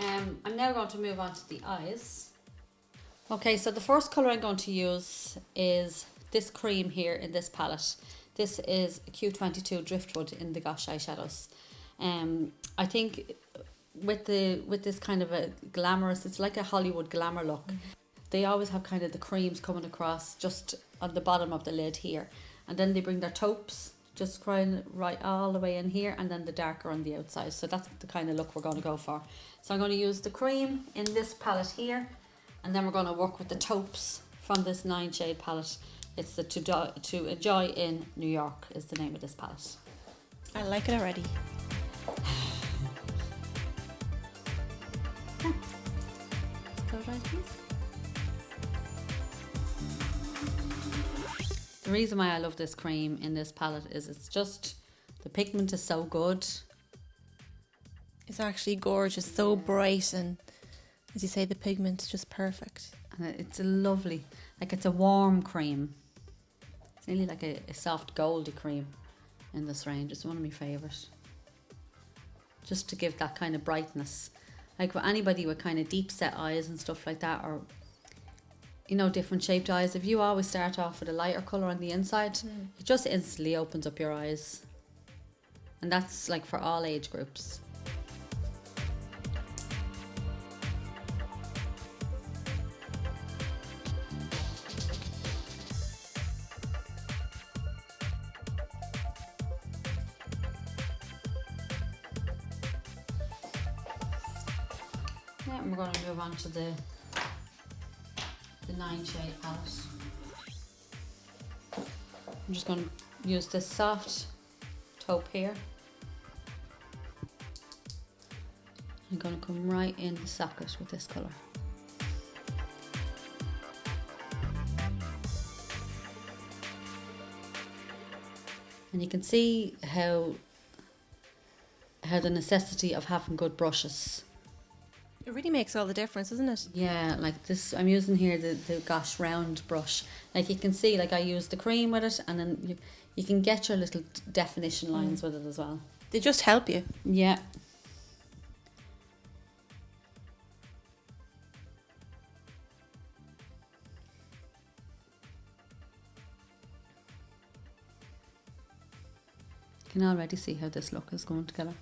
I'm now going to move on to the eyes. Okay, so the first colour I'm going to use is this cream here in this palette. This is Q22 Driftwood in the Gosh eyeshadows. I think with this kind of a glamorous, it's like a Hollywood glamour look. They always have kind of the creams coming across just on the bottom of the lid here, and then they bring their taupes just right all the way in here, and then the darker on the outside. So that's the kind of look we're going to go for. So I'm going to use the cream in this palette here, and then we're going to work with the taupes from this 9 shade palette. It's the To Enjoy in New York is the name of this palette. I like it already. Close your eyes, please. The reason why I love this cream in this palette is it's just, the pigment is so good. It's actually gorgeous, so bright, and as you say, the pigment is just perfect. And it's a lovely, like it's a warm cream. It's nearly like a soft goldy cream in this range. It's one of my favourite. Just to give that kind of brightness. Like for anybody with kind of deep set eyes and stuff like that, or you know, different shaped eyes, if you always start off with a lighter colour on the inside, it just instantly opens up your eyes. And that's like for all age groups. Yeah, and we're going to move on to the 9 shade palette. I'm just going to use this soft taupe here. I'm going to come right in the socket with this colour. And you can see how the necessity of having good brushes. It really makes all the difference, doesn't it? Yeah, like this, I'm using here the Gosh round brush. Like you can see, like I use the cream with it, and then you can get your little definition lines with it as well. They just help you. Yeah. You can already see how this look is going together.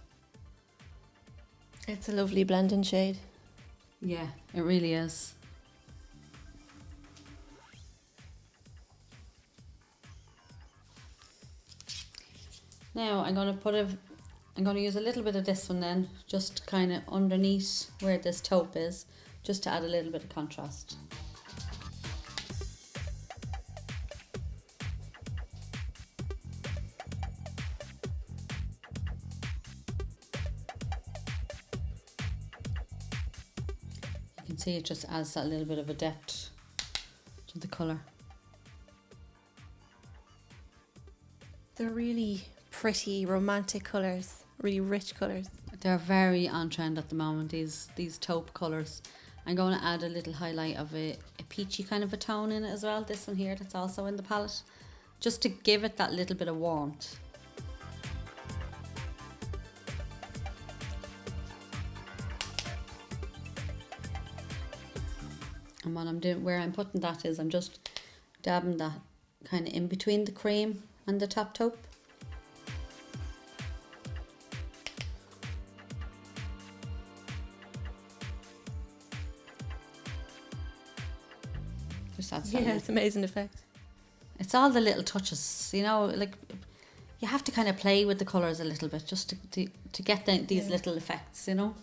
It's a lovely blending shade. Yeah, it really is. Now I'm going to use a little bit of this one then, just kind of underneath where this taupe is, just to add a little bit of contrast. You can see it just adds that little bit of a depth to the colour. They're really pretty, romantic colours, really rich colours. They're very on trend at the moment, these taupe colours. I'm going to add a little highlight of a peachy kind of a tone in it as well, this one here that's also in the palette, just to give it that little bit of warmth. And what I'm doing, where I'm putting that is I'm just dabbing that kind of in between the cream and the top taupe. Just adds that Yeah, it's amazing effect. It's all the little touches, you know, like you have to kind of play with the colours a little bit just to get these little effects, you know.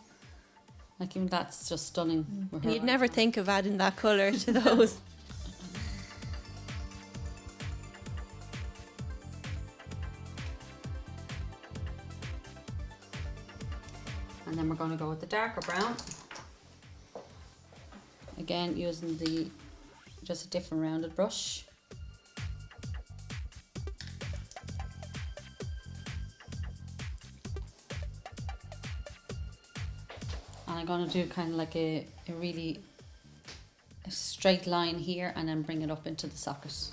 Like even that's just stunning. with her And you'd eyes never on. think of adding that colour to those. And then we're going to go with the darker brown. Again, using just a different rounded brush. And I'm going to do kind of like a really straight line here, and then bring it up into the socket.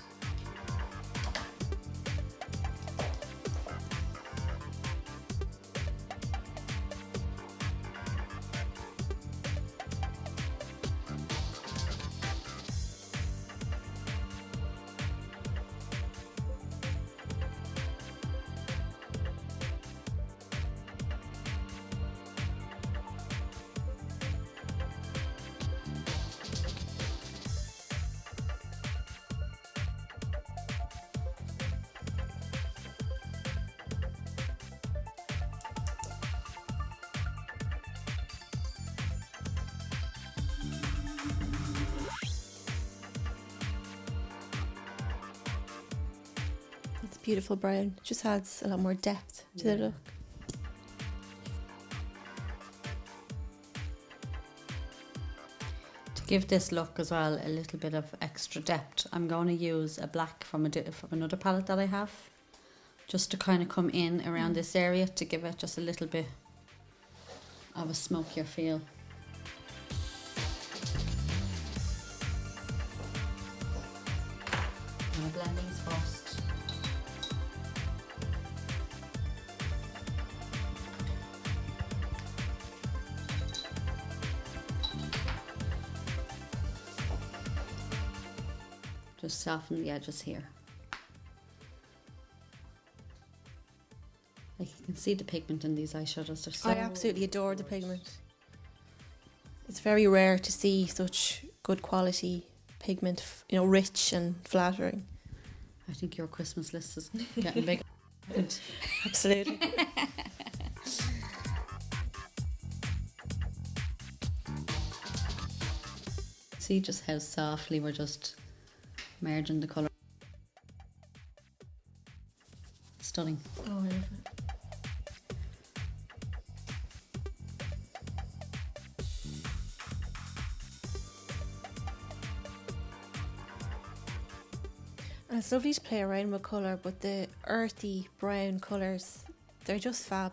beautiful brown. It just adds a lot more depth to the look. To give this look as well a little bit of extra depth, I'm going to use a black from another palette that I have, just to kind of come in around this area to give it just a little bit of a smokier feel. I'm going to blend these first. Just soften the edges here. Like you can see the pigment in these eyeshadows. They're so I absolutely adore the pigment. It's very rare to see such good quality pigment, rich and flattering. I think your Christmas list is getting big. Absolutely. See just how softly we're just merging the colour. Stunning. Oh, I love it. And it's lovely to play around with colour, but the earthy brown colours, they're just fab.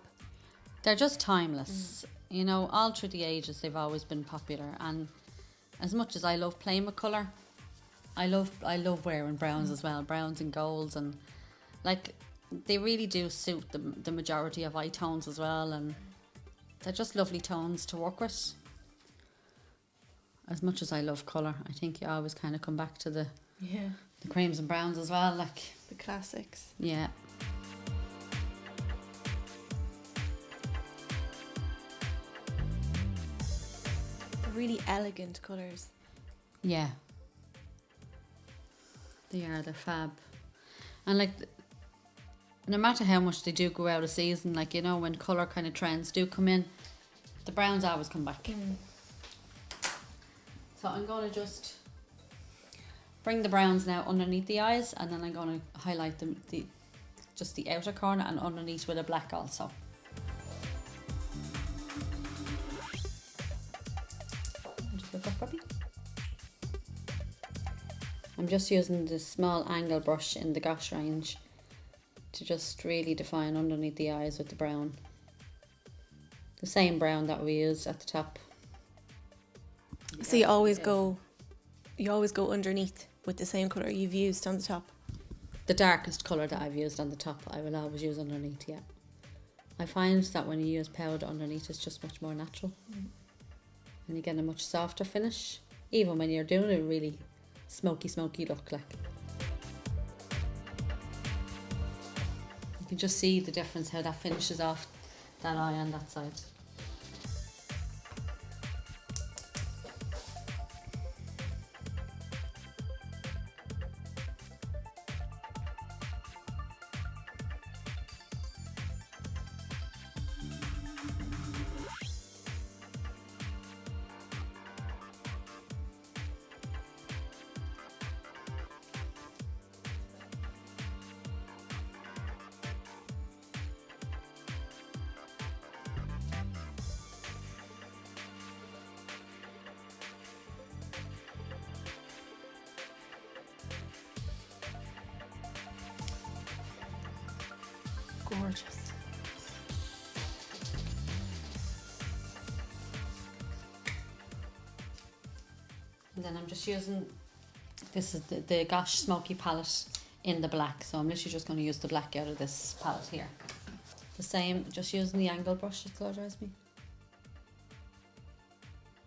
They're just timeless. All through the ages they've always been popular, and as much as I love playing with colour, I love wearing browns as well, browns and golds, and like they really do suit the majority of eye tones as well, and they're just lovely tones to work with. As much as I love colour, I think you always kind of come back to the creams and browns as well, like the classics. Yeah. Really elegant colours. Yeah. They're fab. And like, no matter how much they do go out of season, like, when colour kind of trends do come in, the browns always come back. So I'm going to just bring the browns now underneath the eyes, and then I'm going to highlight just the outer corner and underneath with a black also. Just look up, puppy. I'm just using the small angle brush in the Gosh range to just really define underneath the eyes with the brown. The same brown that we use at the top. So you always go underneath with the same colour you've used on the top? The darkest colour that I've used on the top, I will always use underneath, yeah. I find that when you use powder underneath, it's just much more natural. And you get a much softer finish, even when you're doing a really smoky look like. You can just see the difference, how that finishes off that eye on that side. Gorgeous. And then I'm just using, this is the Gosh Smoky palette in the black, so I'm literally just going to use the black out of this palette here. The same, just using the angle brush that God drives me.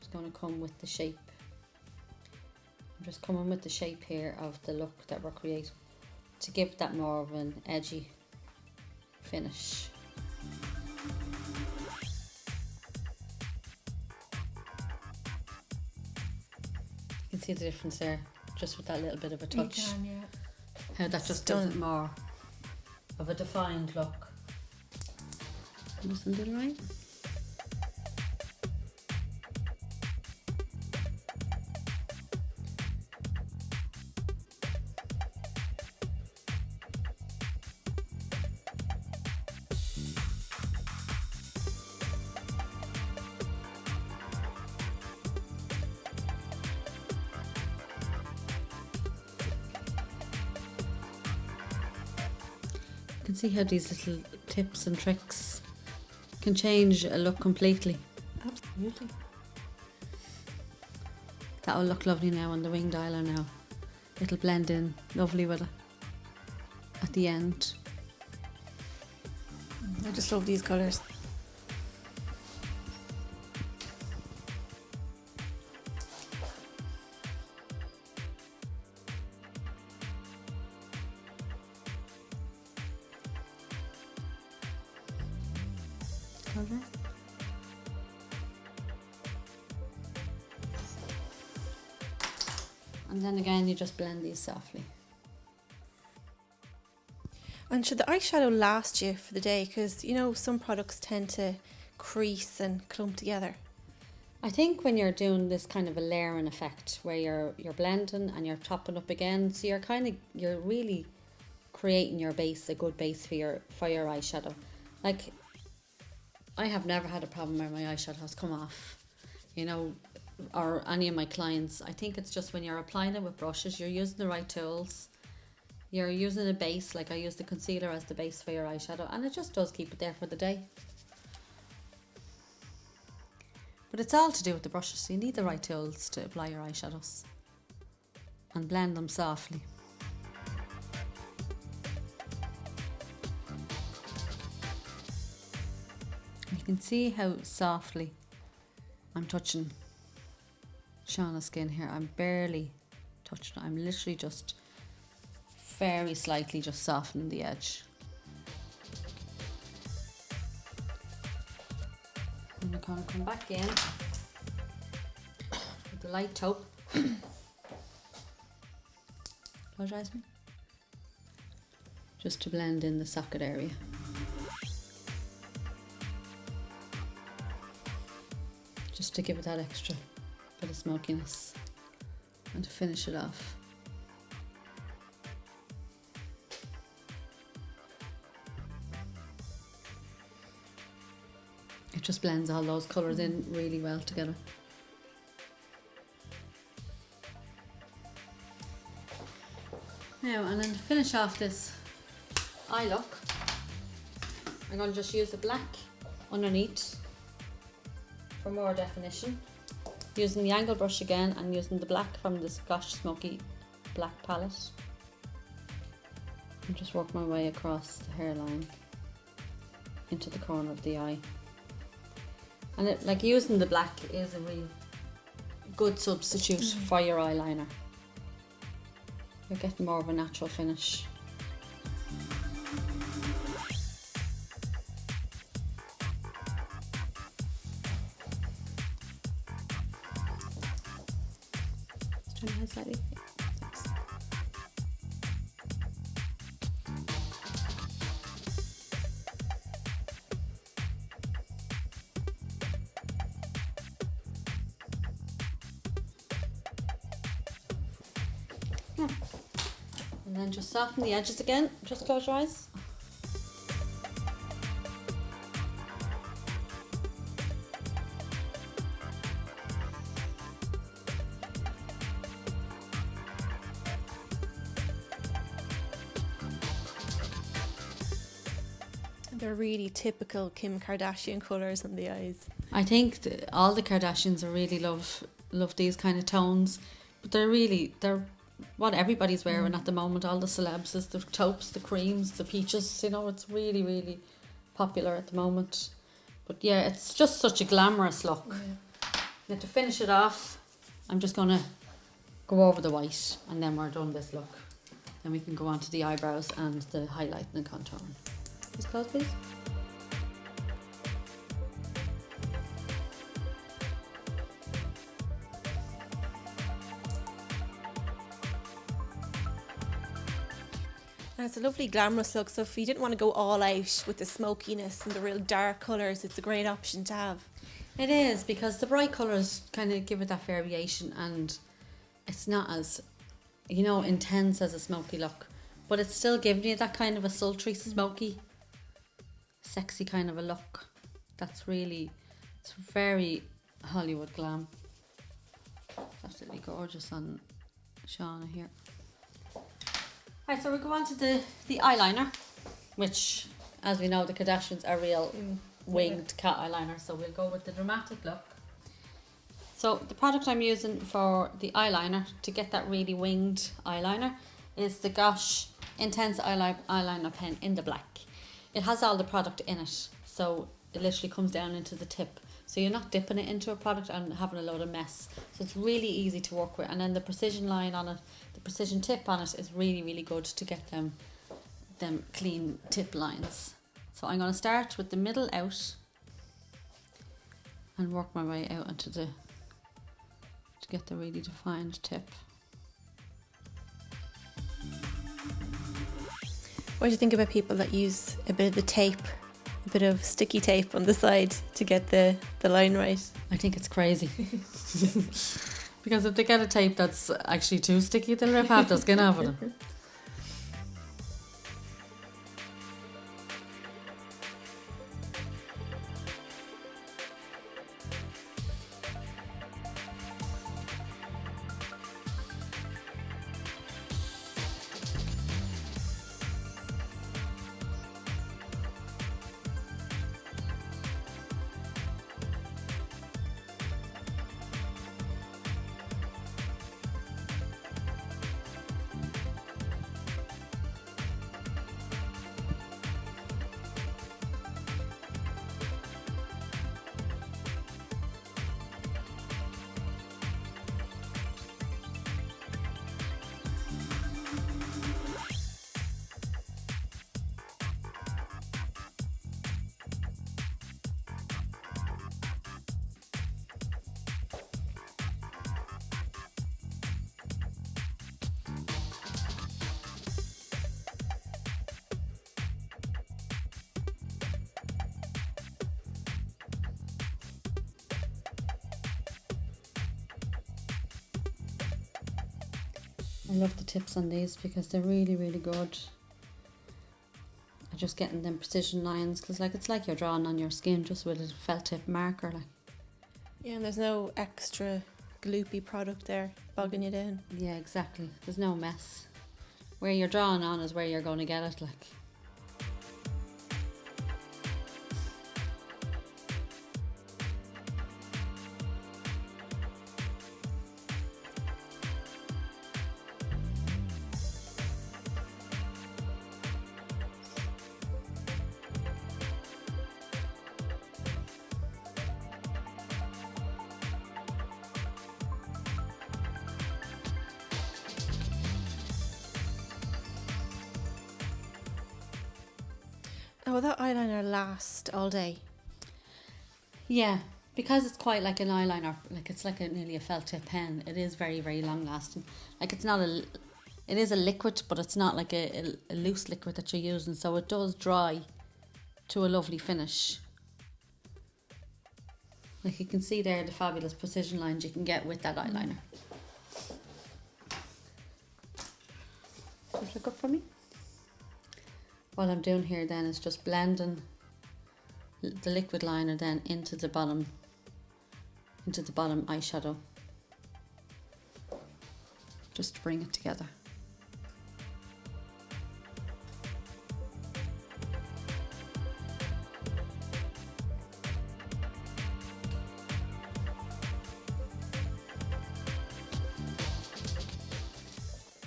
Just going to come with the shape. I'm just coming with the shape here of the look that we're creating to give that more of an edgy finish. You can see the difference there, just with that little bit of a touch. You can, yeah. How that just gives it more of a defined look. Wasn't it right? can see how these little tips and tricks can change a look completely. Absolutely. That will look lovely now on the winged eyeliner now. It'll blend in lovely with it at the end. I just love these colours. Colour. And then again, you just blend these softly. And should the eyeshadow last you for the day? Because, you know, some products tend to crease and clump together. I think when you're doing this kind of a layering effect where you're blending and you're topping up again, so you're really creating your base, a good base for your eyeshadow. Like, I have never had a problem where my eyeshadow has come off, you know, or any of my clients. I think it's just when you're applying it with brushes, you're using the right tools. You're using a base, like I use the concealer as the base for your eyeshadow, and it just does keep it there for the day. But it's all to do with the brushes, so you need the right tools to apply your eyeshadows and blend them softly. You can see how softly I'm touching Shauna's skin here. I'm barely touching it. I'm literally just very slightly just softening the edge. I'm going to come back in with the light taupe. Apologise me. Just to blend in the socket area. Just to give it that extra bit of smokiness and to finish it off. It just blends all those colours in really well together. Now, and then to finish off this eye look, I'm going to just use the black underneath for more definition. Using the angle brush again and using the black from the Scotch Smoky Black palette. And just work my way across the hairline into the corner of the eye. And it, like, using the black is a real good substitute for your eyeliner. You're getting more of a natural finish. Just turn your head slightly. Thanks. Yeah. And then just soften the edges again. Just close your eyes. They're really typical Kim Kardashian colours on the eyes. I think all the Kardashians are really love these kind of tones, but they're what everybody's wearing at the moment. All the celebs is the taupes, the creams, the peaches. You know, it's really, really popular at the moment. But yeah, it's just such a glamorous look. Yeah. Now to finish it off, I'm just gonna go over the white, and then we're done this look. Then we can go on to the eyebrows and the highlighting and contouring. Just close, please. And it's a lovely glamorous look, so if you didn't want to go all out with the smokiness and the real dark colours, it's a great option to have. It is, because the bright colours kind of give it that variation, and it's not as, you know, intense as a smoky look, but it's still giving you that kind of a sultry, smoky, sexy kind of a look. That's really, it's very Hollywood glam. Absolutely gorgeous on Shauna here. Right, so we go on to the eyeliner. which, as we know, the Kardashians are real winged cat eyeliner, so we'll go with the dramatic look. So the product I'm using for the eyeliner to get that really winged eyeliner is the Gosh Intense Eyeliner Pen in the black. It has all the product in it, so it literally comes down into the tip. So you're not dipping it into a product and having a load of mess. So it's really easy to work with. And then the precision line on it, the precision tip on it is really, really good to get them clean tip lines. So I'm going to start with the middle out and work my way out into to get the really defined tip. What do you think about people that use a bit of the tape, a bit of sticky tape on the side to get the line right? I think it's crazy. Because if they get a tape that's actually too sticky, they'll rip half the skin off of it. I love the tips on these because they're really, really good. I'm just getting them precision lines because it's like you're drawing on your skin just with a felt tip marker. Yeah, and there's no extra gloopy product there bogging you down. Yeah, exactly. There's no mess. Where you're drawing on is where you're going to get it. Oh, will that eyeliner last all day? Yeah, because it's quite like an eyeliner, it's like nearly a felt tip pen. It is very, very long lasting. It's not it is a liquid, but it's not like a loose liquid that you're using, so it does dry to a lovely finish. You can see there the fabulous precision lines you can get with that eyeliner. Just look up for me. What I'm doing here then is just blending the liquid liner then into the bottom eyeshadow, just to bring it together.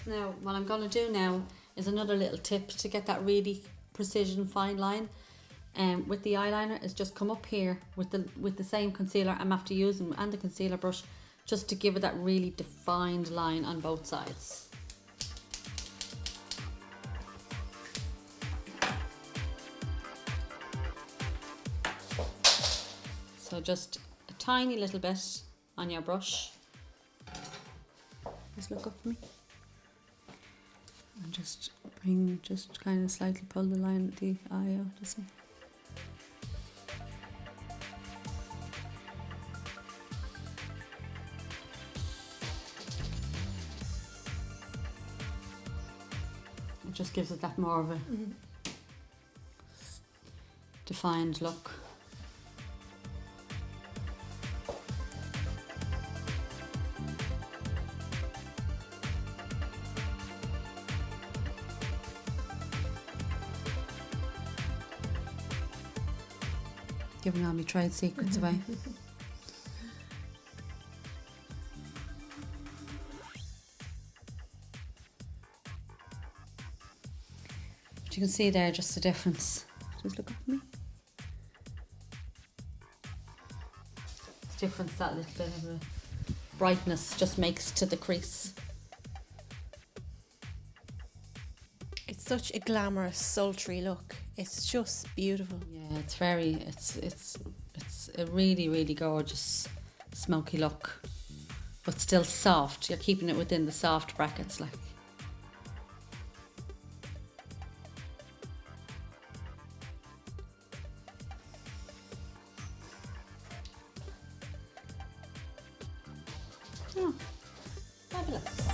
Now what I'm going to do now is another little tip to get that really precision fine line with the eyeliner is just come up here with the same concealer I'm after using and the concealer brush just to give it that really defined line on both sides. So just a tiny little bit on your brush. Just look up for me. And just kind of slightly pull the line, the eye out, you see. It just gives it that more of a defined look. Giving all my trade secrets away. But you can see there just the difference. Just look up at me. The difference that little bit of a brightness just makes to the crease. It's such a glamorous, sultry look. It's just beautiful. Yeah, it's a really, really gorgeous smoky look, but still soft. You're keeping it within the soft brackets, like. Oh, fabulous.